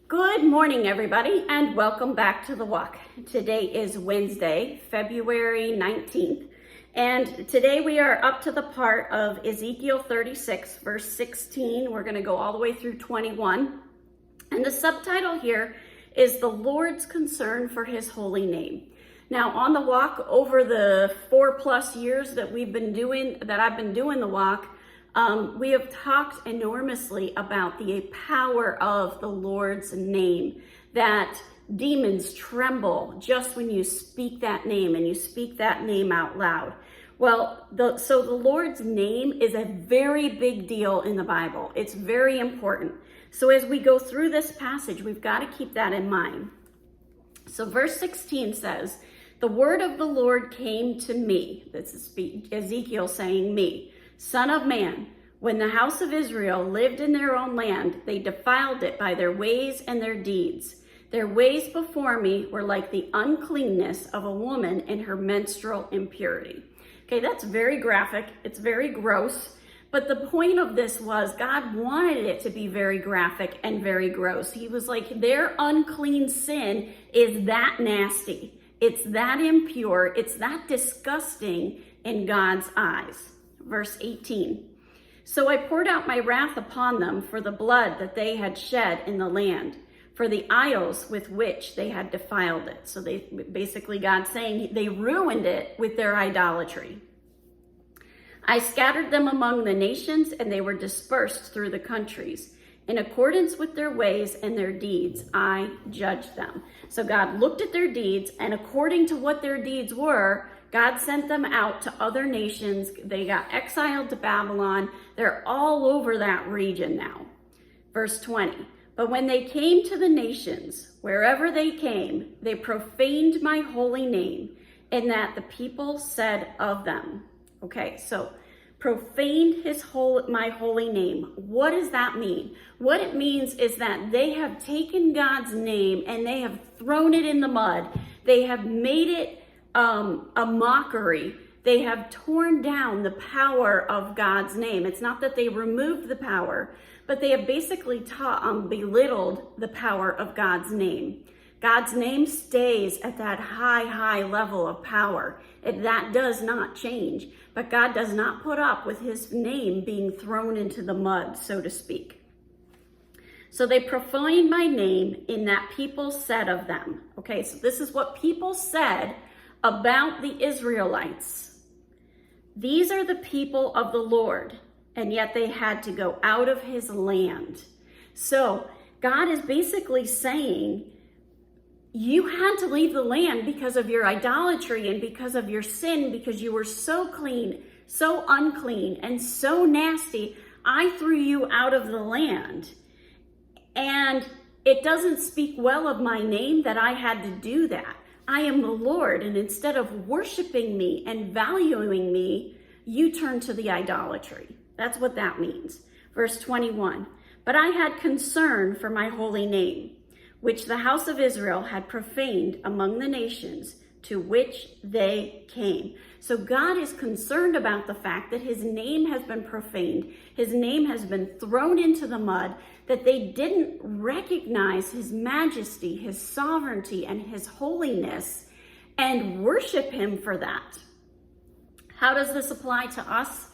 Good morning, everybody, and welcome back to The Walk. Today is Wednesday, February 19th, and today we are up to the part of Ezekiel 36, verse 16. We're going to go all the way through 21, and the subtitle here is The Lord's Concern for His Holy Name. Now, on The Walk, over the 4+ years that I've been doing The Walk, we have talked enormously about the power of the Lord's name, that demons tremble just when you speak that name and you speak that name out loud. Well, so the Lord's name is a very big deal in the Bible. It's very important. So as we go through this passage, we've got to keep that in mind. So verse 16 says, "The word of the Lord came to me." This is Ezekiel saying me. "Son of man, when the house of Israel lived in their own land, they defiled it by their ways and their deeds. Their ways before me were like the uncleanness of a woman in her menstrual impurity." Okay, that's very graphic. It's very gross. But the point of this was God wanted it to be very graphic and very gross. He was like, their unclean sin is that nasty. It's that impure. It's that disgusting in God's eyes. Verse 18. "So I poured out my wrath upon them for the blood that they had shed in the land, for the idols with which they had defiled it." So God's saying they ruined it with their idolatry. "I scattered them among the nations, and they were dispersed through the countries. In accordance with their ways and their deeds, I judged them." So God looked at their deeds, and according to what their deeds were, God sent them out to other nations. They got exiled to Babylon. They're all over that region now. Verse 20, "But when they came to the nations, wherever they came, they profaned my holy name, in that the people said of them." Okay, so profaned my holy name. What does that mean? What it means is that they have taken God's name and they have thrown it in the mud. They have made it a mockery. They have torn down the power of God's name. It's not that they removed the power, but they have basically belittled the power of God's name. God's name stays at that high level of power. That does not change, but God does not put up with his name being thrown into the mud, so to speak. "So they profaned my name in that people said of them." Okay, so this is what people said about the Israelites. "These are the people of the Lord, and yet they had to go out of his land." So God is basically saying, you had to leave the land because of your idolatry and because of your sin, because you were so clean, so unclean, and so nasty. I threw you out of the land. And it doesn't speak well of my name that I had to do that. I am the Lord, and instead of worshiping me and valuing me, you turn to the idolatry. That's what that means. Verse 21, "But I had concern for my holy name, which the house of Israel had profaned among the nations to which they came." So God is concerned about the fact that his name has been profaned. His name has been thrown into the mud, that they didn't recognize his majesty, his sovereignty, and his holiness and worship him for that. How does this apply to us?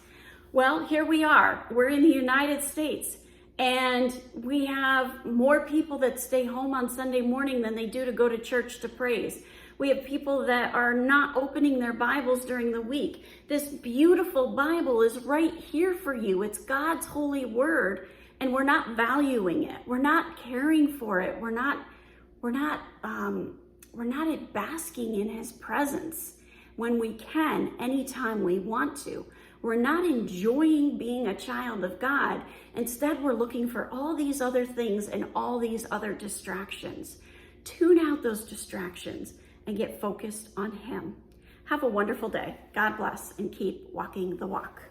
Well, here we are. We're in the United States. And we have more people that stay home on Sunday morning than they do to go to church to praise. We have people that are not opening their Bibles during the week. This beautiful Bible is right here for you. It's God's holy word, and we're not valuing it. We're not caring for it. We're not basking in his presence when we can, anytime we want to. We're not enjoying being a child of God. Instead, we're looking for all these other things and all these other distractions. Tune out those distractions and get focused on him. Have a wonderful day. God bless, and keep walking the walk.